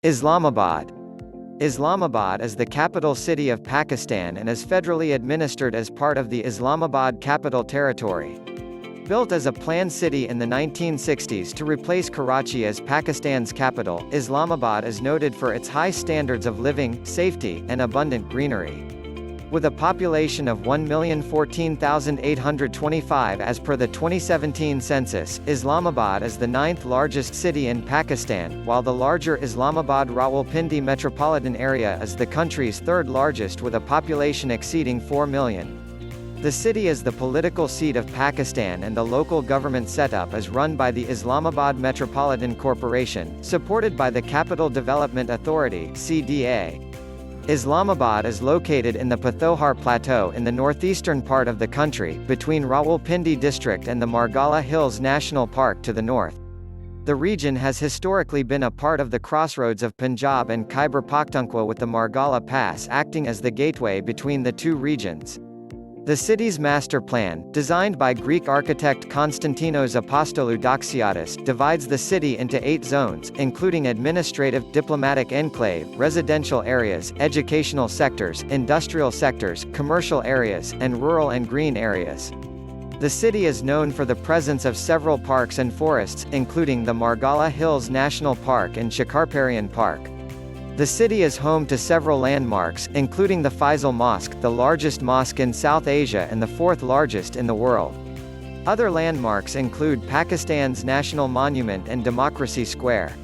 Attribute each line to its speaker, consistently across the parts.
Speaker 1: Islamabad. Islamabad is the capital city of Pakistan and is federally administered as part of the Islamabad Capital Territory. Built as a planned city in the 1960s to replace Karachi as Pakistan's capital, Islamabad is noted for its high standards of living, safety, and abundant greenery. With a population of 1,014,825 as per the 2017 census, Islamabad is the 9th largest city in Pakistan, while the larger Islamabad-Rawalpindi metropolitan area is the country's 3rd largest with a population exceeding 4 million. The city is the political seat of Pakistan and the local government setup is run by the Islamabad Metropolitan Corporation, supported by the Capital Development Authority (CDA). Islamabad is located in the Pothohar Plateau in the northeastern part of the country, between Rawalpindi District and the Margalla Hills National Park to the north. The region has historically been a part of the crossroads of Punjab and Khyber Pakhtunkhwa, with the Margalla Pass acting as the gateway between the two regions. The city's master plan, designed by Greek architect Konstantinos Apostolou Doxiadis, divides the city into 8 zones, including administrative, diplomatic enclave, residential areas, educational sectors, industrial sectors, commercial areas, and rural and green areas. The city is known for the presence of several parks and forests, including the Margalla Hills National Park and Shakarparian Park. The city is home to several landmarks, including the Faisal Mosque, the largest mosque in South Asia and the 4th largest in the world. Other landmarks include Pakistan's National Monument and Democracy Square.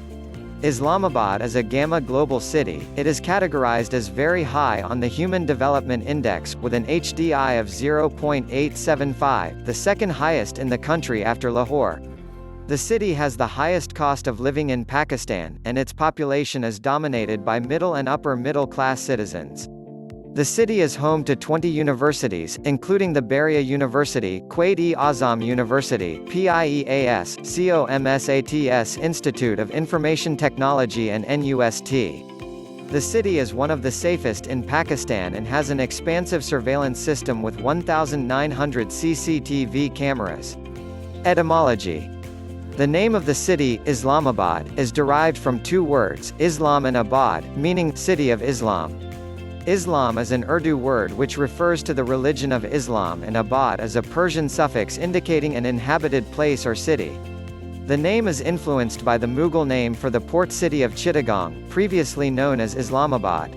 Speaker 1: Islamabad is a Gamma Global City. It is categorized as very high on the Human Development Index, with an HDI of 0.875, the second highest in the country after Lahore. The city has the highest cost of living in Pakistan, and its population is dominated by middle and upper middle class citizens. The city is home to 20 universities, including the Beria University, Quaid-e-Azam University, PIEAS, COMSATS Institute of Information Technology and NUST. The city is one of the safest in Pakistan and has an expansive surveillance system with 1,900 CCTV cameras. Etymology. The name of the city, Islamabad, is derived from 2 words, Islam and Abad, meaning city of Islam. Islam is an Urdu word which refers to the religion of Islam, and Abad is a Persian suffix indicating an inhabited place or city. The name is influenced by the Mughal name for the port city of Chittagong, previously known as Islamabad.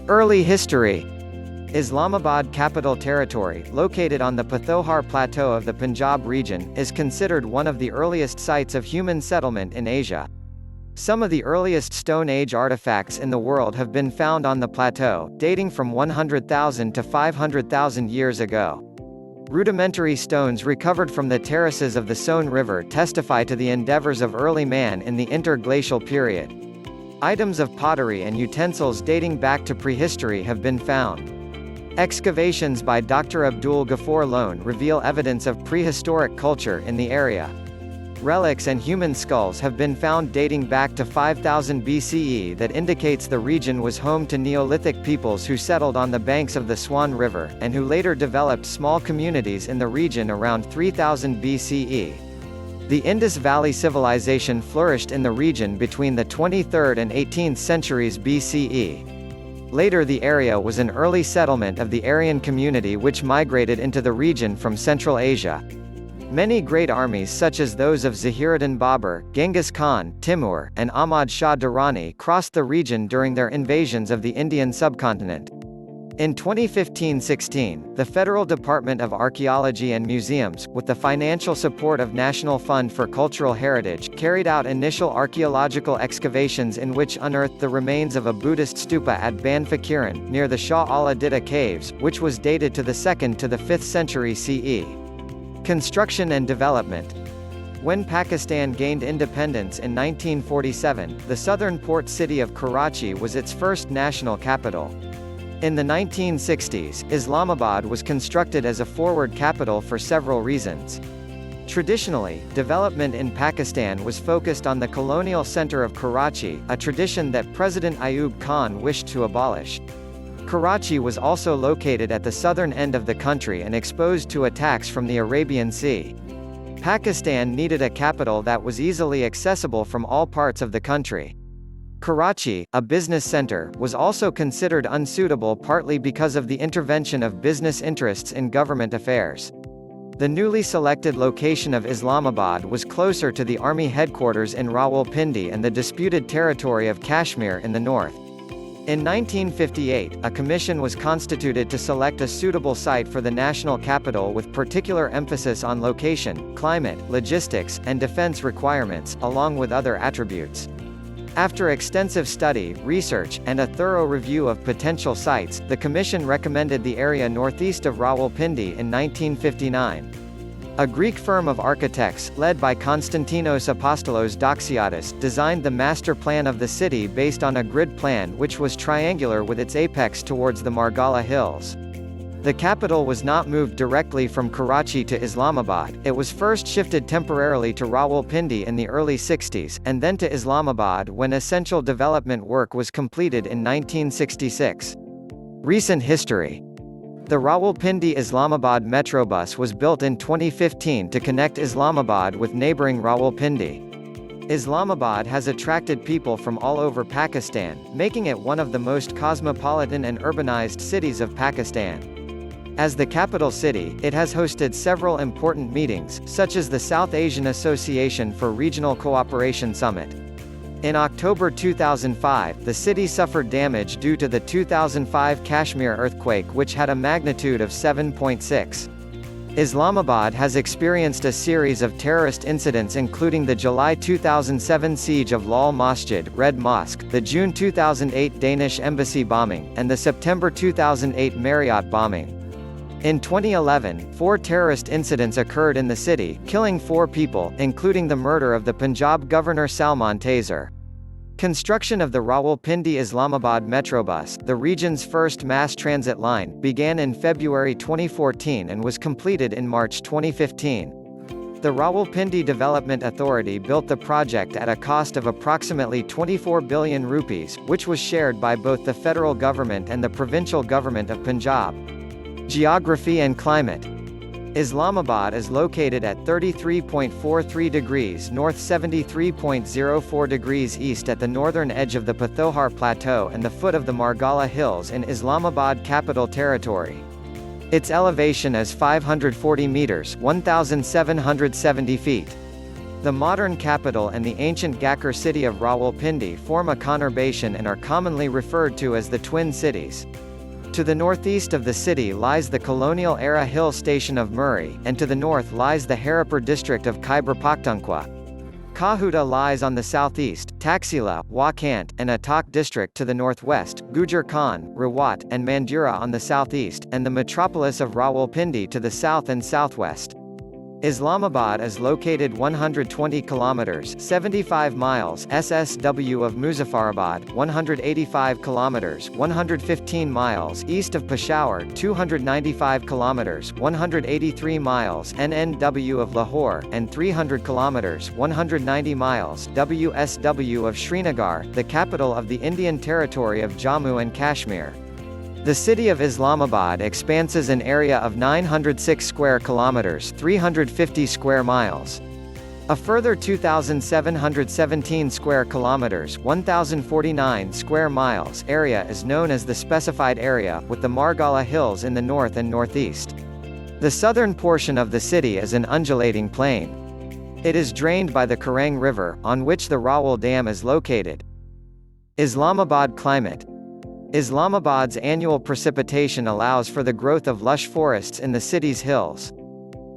Speaker 1: Early history. Islamabad Capital Territory, located on the Pothohar Plateau of the Punjab region, is considered one of the earliest sites of human settlement in Asia. Some of the earliest Stone Age artifacts in the world have been found on the plateau, dating from 100,000 to 500,000 years ago. Rudimentary stones recovered from the terraces of the Sone River testify to the endeavors of early man in the interglacial period. Items of pottery and utensils dating back to prehistory have been found. Excavations by Dr. Abdul Ghaffar Lone reveal evidence of prehistoric culture in the area. Relics and human skulls have been found dating back to 5000 BCE that indicates the region was home to Neolithic peoples who settled on the banks of the Swan River, and who later developed small communities in the region around 3000 BCE. The Indus Valley Civilization flourished in the region between the 23rd and 18th centuries BCE. Later the area was an early settlement of the Aryan community which migrated into the region from Central Asia. Many great armies such as those of Zahiruddin Babur, Genghis Khan, Timur, and Ahmad Shah Durrani crossed the region during their invasions of the Indian subcontinent. In 2015-16, the Federal Department of Archaeology and Museums, with the financial support of National Fund for Cultural Heritage, carried out initial archaeological excavations in which unearthed the remains of a Buddhist stupa at Ban Fakiran, near the Shah al-Adida caves, which was dated to the 2nd to the 5th century CE. Construction and development. When Pakistan gained independence in 1947, the southern port city of Karachi was its first national capital. In the 1960s, Islamabad was constructed as a forward capital for several reasons. Traditionally, development in Pakistan was focused on the colonial center of Karachi, a tradition that President Ayub Khan wished to abolish. Karachi was also located at the southern end of the country and exposed to attacks from the Arabian Sea. Pakistan needed a capital that was easily accessible from all parts of the country. Karachi, a business center, was also considered unsuitable partly because of the intervention of business interests in government affairs. The newly selected location of Islamabad was closer to the army headquarters in Rawalpindi and the disputed territory of Kashmir in the north. In 1958, a commission was constituted to select a suitable site for the national capital with particular emphasis on location, climate, logistics, and defense requirements, along with other attributes. After extensive study, research, and a thorough review of potential sites, the commission recommended the area northeast of Rawalpindi in 1959. A Greek firm of architects, led by Konstantinos Apostolos Doxiadis, designed the master plan of the city based on a grid plan which was triangular with its apex towards the Margalla Hills. The capital was not moved directly from Karachi to Islamabad, it was first shifted temporarily to Rawalpindi in the early 60s, and then to Islamabad when essential development work was completed in 1966. Recent history. The Rawalpindi Islamabad Metrobus was built in 2015 to connect Islamabad with neighbouring Rawalpindi. Islamabad has attracted people from all over Pakistan, making it one of the most cosmopolitan and urbanized cities of Pakistan. As the capital city, it has hosted several important meetings, such as the South Asian Association for Regional Cooperation Summit. In October 2005, the city suffered damage due to the 2005 Kashmir earthquake which had a magnitude of 7.6. Islamabad has experienced a series of terrorist incidents including the July 2007 siege of Lal Masjid, Red Mosque, the June 2008 Danish embassy bombing, and the September 2008 Marriott bombing. In 2011, 4 terrorist incidents occurred in the city, killing 4 people, including the murder of the Punjab governor Salman Taseer. Construction of the Rawalpindi Islamabad Metrobus, the region's first mass transit line, began in February 2014 and was completed in March 2015. The Rawalpindi Development Authority built the project at a cost of approximately 24 billion rupees, which was shared by both the federal government and the provincial government of Punjab. Geography and climate. Islamabad is located at 33.43 degrees north 73.04 degrees east at the northern edge of the Pothohar Plateau and the foot of the Margalla Hills in Islamabad Capital Territory. Its elevation is 540 meters, 1,770 feet. The modern capital and the ancient Ghakkar city of Rawalpindi form a conurbation and are commonly referred to as the Twin Cities. To the northeast of the city lies the colonial-era hill station of Murree, and to the north lies the Haripur district of Khyber Pakhtunkhwa. Kahuta lies on the southeast, Taxila, Wakant, and Attock district to the northwest, Gujar Khan, Rawat, and Mandura on the southeast, and the metropolis of Rawalpindi to the south and southwest. Islamabad is located 120 kilometers (75 miles) SSW of Muzaffarabad, 185 kilometers (115 miles) east of Peshawar, 295 kilometers (183 miles) NNW of Lahore, and 300 kilometers (190 miles) WSW of Srinagar, the capital of the Indian territory of Jammu and Kashmir. The city of Islamabad expanses an area of 906 square kilometers (350 square miles). A further 2,717 square kilometers (1,049 square miles) area is known as the specified area, with the Margalla Hills in the north and northeast. The southern portion of the city is an undulating plain. It is drained by the Karang River, on which the Rawal Dam is located. Islamabad climate. Islamabad's annual precipitation allows for the growth of lush forests in the city's hills.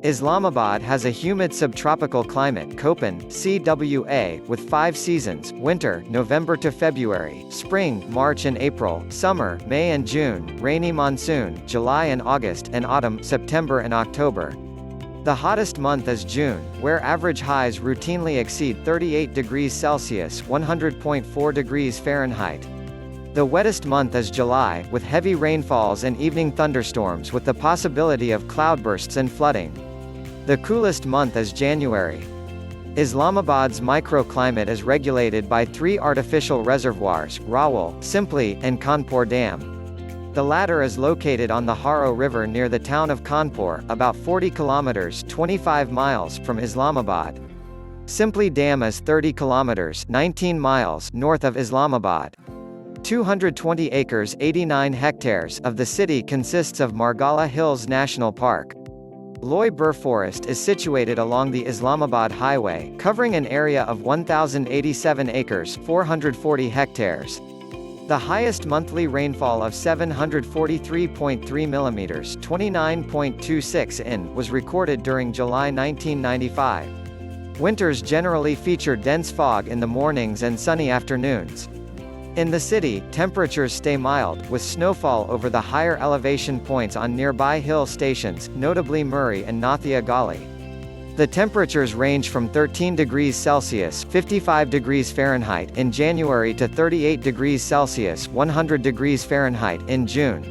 Speaker 1: Islamabad has a humid subtropical climate Köppen, CWA, with 5 seasons: winter, November to February; spring, March and April; summer, May and June; rainy monsoon, July and August; and autumn, September and October. The hottest month is June, where average highs routinely exceed 38 degrees Celsius (100.4 degrees Fahrenheit). The wettest month is July, with heavy rainfalls and evening thunderstorms with the possibility of cloudbursts and flooding. The coolest month is January. Islamabad's microclimate is regulated by 3 artificial reservoirs, Rawal, Simply, and Kanpur Dam. The latter is located on the Haro River near the town of Kanpur, about 40 kilometers (25 miles) from Islamabad. Simply Dam is 30 kilometers (19 miles) north of Islamabad. 220 acres (89 hectares) of the city consists of Margalla Hills National Park. Loy Bur Forest is situated along the Islamabad Highway, covering an area of 1,087 acres (440 hectares). The highest monthly rainfall of 743.3 mm (29.26 in) was recorded during July 1995. Winters generally feature dense fog in the mornings and sunny afternoons. In the city, temperatures stay mild, with snowfall over the higher elevation points on nearby hill stations, notably Murray and Nathia Gali. The temperatures range from 13 degrees Celsius (55 degrees Fahrenheit) in January to 38 degrees Celsius (100 degrees Fahrenheit) in June.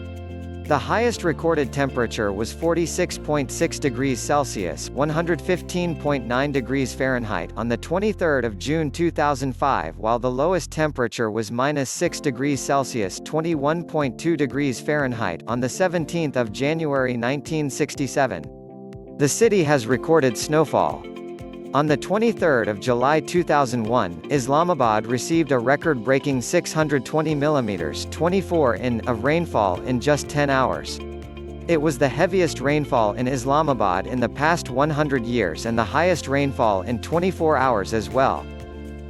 Speaker 1: The highest recorded temperature was 46.6 degrees Celsius (115.9 degrees Fahrenheit) on the 23rd of June 2005, while the lowest temperature was -6 degrees Celsius (21.2 degrees Fahrenheit) on the 17th of January 1967. The city has recorded snowfall. On the 23rd of July 2001, Islamabad received a record-breaking 620 mm (24 in) of rainfall in just 10 hours. It was the heaviest rainfall in Islamabad in the past 100 years and the highest rainfall in 24 hours as well.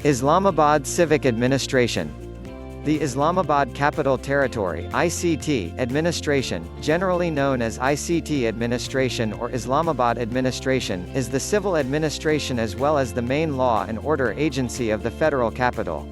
Speaker 1: Islamabad Civic Administration. The Islamabad Capital Territory (ICT) administration, generally known as ICT Administration or Islamabad Administration, is the civil administration as well as the main law and order agency of the federal capital.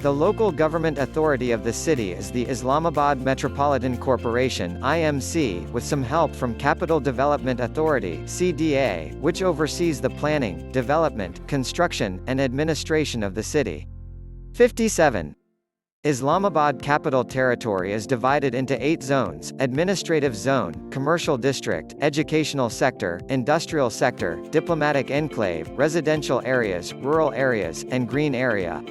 Speaker 1: The local government authority of the city is the Islamabad Metropolitan Corporation (IMC), with some help from Capital Development Authority (CDA), which oversees the planning, development, construction, and administration of the city. 57. Islamabad Capital Territory is divided into 8 zones: Administrative Zone, Commercial District, Educational Sector, Industrial Sector, Diplomatic Enclave, Residential Areas, Rural Areas, and Green Area.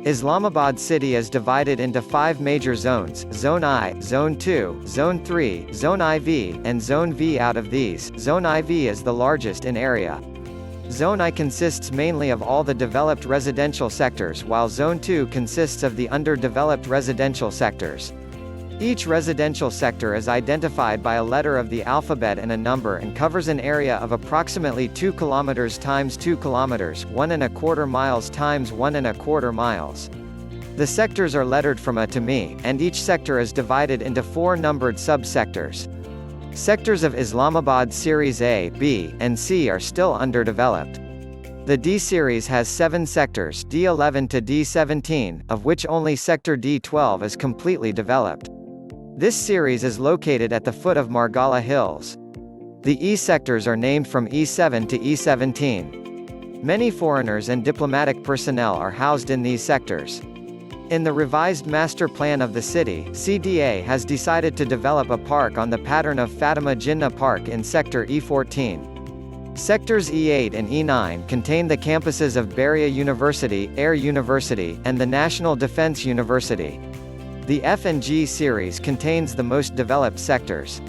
Speaker 1: Islamabad City is divided into 5 major zones: Zone I, Zone II, Zone III, Zone IV, and Zone V. Out of these, Zone IV is the largest in area. Zone I consists mainly of all the developed residential sectors, while Zone II consists of the underdeveloped residential sectors. Each residential sector is identified by a letter of the alphabet and a number and covers an area of approximately 2 km times 2 km, 1¼ miles times 1¼ miles. The sectors are lettered from A to Me, and each sector is divided into 4 numbered sub-sectors. Sectors of Islamabad Series A, B, and C are still underdeveloped. The D series has 7 sectors, D11 to D17, of which only sector D12 is completely developed. This series is located at the foot of Margalla Hills. The E sectors are named from E7 to E17. Many foreigners and diplomatic personnel are housed in these sectors. In the revised master plan of the city, CDA has decided to develop a park on the pattern of Fatima Jinnah Park in Sector E14. Sectors E8 and E9 contain the campuses of Beria University, Air University, and the National Defense University. The F and G series contains the most developed sectors.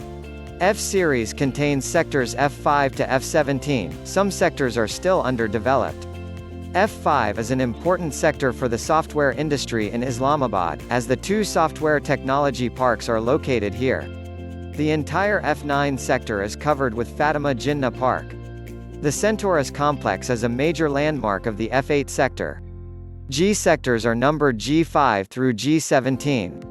Speaker 1: F series contains sectors F5 to F17, some sectors are still underdeveloped. F5 is an important sector for the software industry in Islamabad, as the 2 software technology parks are located here. The entire F9 sector is covered with Fatima Jinnah Park. The Centaurus complex is a major landmark of the F8 sector. G sectors are numbered G5 through G17.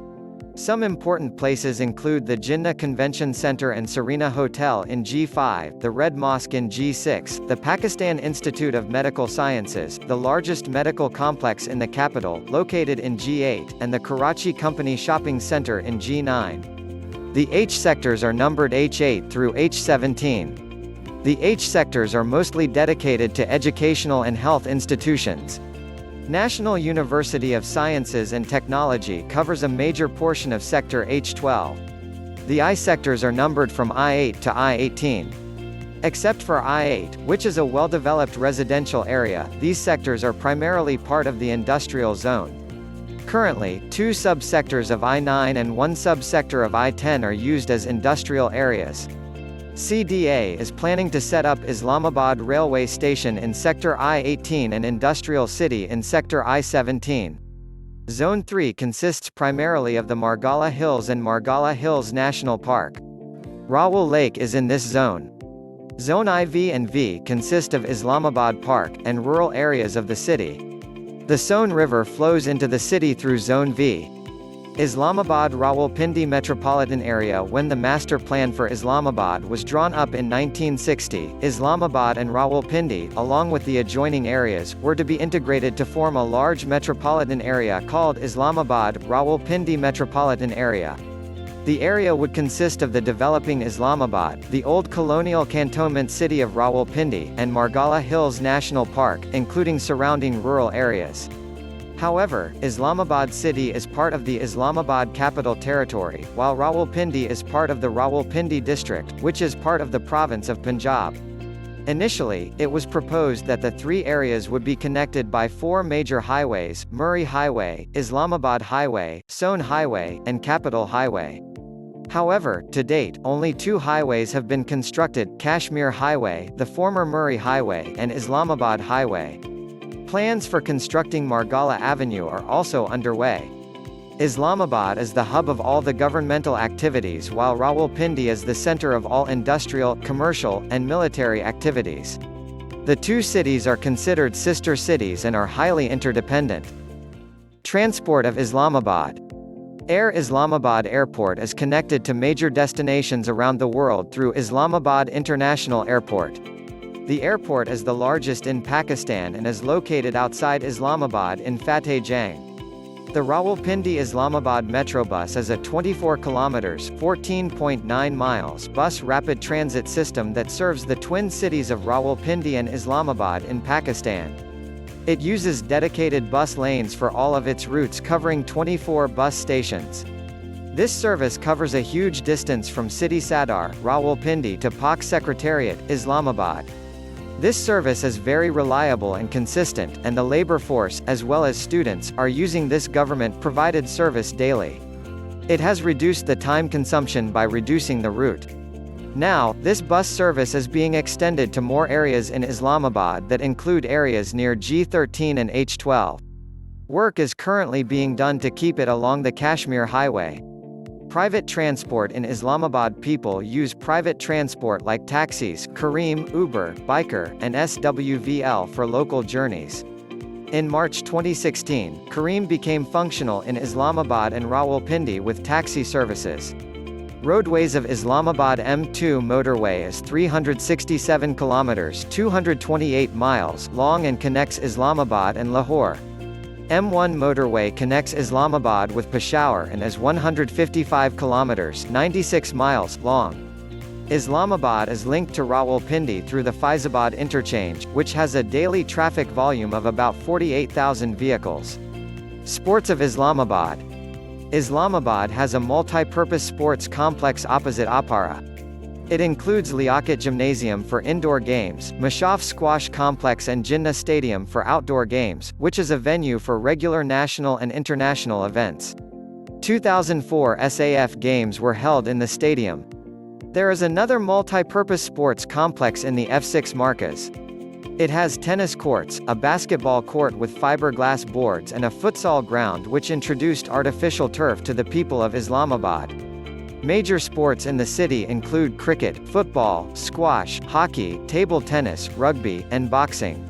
Speaker 1: Some important places include the Jinnah Convention Center and Serena Hotel in G5, the Red Mosque in G6, the Pakistan Institute of Medical Sciences, the largest medical complex in the capital, located in G8, and the Karachi Company Shopping Center in G9. The H sectors are numbered H8 through H17. The H sectors are mostly dedicated to educational and health institutions. National University of Sciences and Technology covers a major portion of Sector H12. The I sectors are numbered from I8 to I18. Except for I8, which is a well-developed residential area, these sectors are primarily part of the industrial zone. Currently, 2 sub-sectors of I9 and 1 sub-sector of I10 are used as industrial areas. CDA is planning to set up Islamabad Railway Station in Sector I-18 and Industrial City in Sector I-17. Zone 3 consists primarily of the Margalla Hills and Margalla Hills National Park. Rawal Lake is in this zone. Zone IV and V consist of Islamabad Park, and rural areas of the city. The Sone River flows into the city through Zone V. Islamabad-Rawalpindi Metropolitan Area. When the master plan for Islamabad was drawn up in 1960, Islamabad and Rawalpindi, along with the adjoining areas, were to be integrated to form a large metropolitan area called Islamabad-Rawalpindi Metropolitan Area. The area would consist of the developing Islamabad, the old colonial cantonment city of Rawalpindi, and Margalla Hills National Park, including surrounding rural areas. However, Islamabad city is part of the Islamabad Capital Territory, while Rawalpindi is part of the Rawalpindi District, which is part of the province of Punjab. Initially, it was proposed that the three areas would be connected by four major highways: Murree Highway, Islamabad Highway, Sone Highway, and Capital Highway. However, to date, only two highways have been constructed: Kashmir Highway, the former Murree Highway, and Islamabad Highway. Plans for constructing Margalla Avenue are also underway. Islamabad is the hub of all the governmental activities, while Rawalpindi is the center of all industrial, commercial, and military activities. The two cities are considered sister cities and are highly interdependent. Transport of Islamabad. Air Islamabad Airport is connected to major destinations around the world through Islamabad International Airport. The airport is the largest in Pakistan and is located outside Islamabad in Fateh Jang. The Rawalpindi Islamabad Metrobus is a 24 kilometers (14.9 miles) bus rapid transit system that serves the twin cities of Rawalpindi and Islamabad in Pakistan. It uses dedicated bus lanes for all of its routes, covering 24 bus stations. This service covers a huge distance from City Sadar, Rawalpindi to Pak Secretariat, Islamabad. This service is very reliable and consistent, and the labor force, as well as students, are using this government-provided service daily. It has reduced the time consumption by reducing the route. Now, this bus service is being extended to more areas in Islamabad that include areas near G13 and H12. Work is currently being done to keep it along the Kashmir Highway. Private transport in Islamabad. People use private transport like taxis, Careem, Uber, Biker, and SWVL for local journeys. In March 2016, Careem became functional in Islamabad and Rawalpindi with taxi services. Roadways of Islamabad M2 motorway is 367 kilometers (228 miles) long and connects Islamabad and Lahore. M1 motorway connects Islamabad with Peshawar and is 155 kilometers (96 miles) long. Islamabad is linked to Rawalpindi through the Faizabad interchange, which has a daily traffic volume of about 48,000 vehicles. Sports of Islamabad. Islamabad has a multi-purpose sports complex opposite Apara. It includes Liaquat Gymnasium for indoor games, Mashaf Squash Complex and Jinnah Stadium for outdoor games, which is a venue for regular national and international events. 2004 SAF Games were held in the stadium. There is another multi-purpose sports complex in the F6 Markaz. It has tennis courts, a basketball court with fiberglass boards and a futsal ground which introduced artificial turf to the people of Islamabad. Major sports in the city include cricket, football, squash, hockey, table tennis, rugby, and boxing.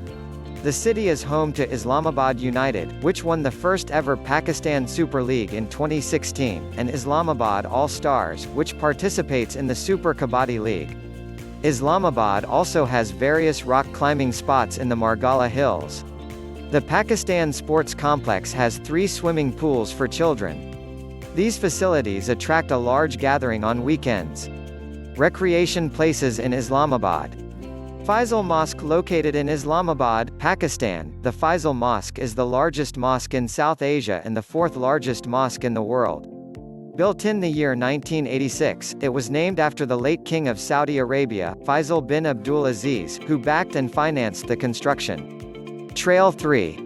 Speaker 1: The city is home to Islamabad United, which won the first ever Pakistan Super League in 2016, and Islamabad All Stars, which participates in the Super Kabaddi League. Islamabad also has various rock climbing spots in the Margalla Hills. The Pakistan Sports Complex has 3 swimming pools for children. These facilities attract a large gathering on weekends. Recreation places in Islamabad. Faisal Mosque located in Islamabad, Pakistan. The Faisal Mosque is the largest mosque in South Asia and the 4th largest mosque in the world. Built in the year 1986, it was named after the late King of Saudi Arabia, Faisal bin Abdul Aziz, who backed and financed the construction. Trail 3.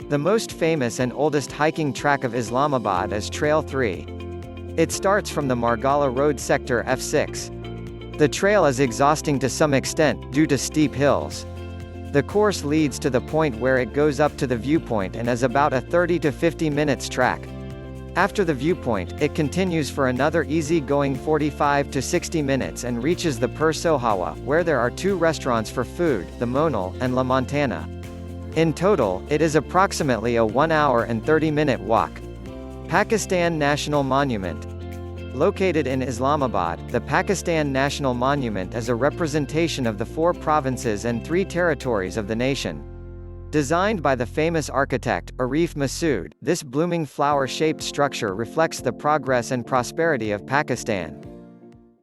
Speaker 1: The most famous and oldest hiking track of Islamabad is Trail 3. It starts from the Margalla Road Sector F6. The trail is exhausting to some extent, due to steep hills. The course leads to the point where it goes up to the viewpoint and is about a 30 to 50 minutes track. After the viewpoint, it continues for another easy-going 45 to 60 minutes and reaches the Pur Sohawa, where there are 2 restaurants for food, the Monal, and La Montana. In total, it is approximately a 1 hour and 30-minute walk. Pakistan National Monument. Located in Islamabad, the Pakistan National Monument is a representation of the 4 provinces and 3 territories of the nation. Designed by the famous architect, Arif Masood, this blooming flower-shaped structure reflects the progress and prosperity of Pakistan.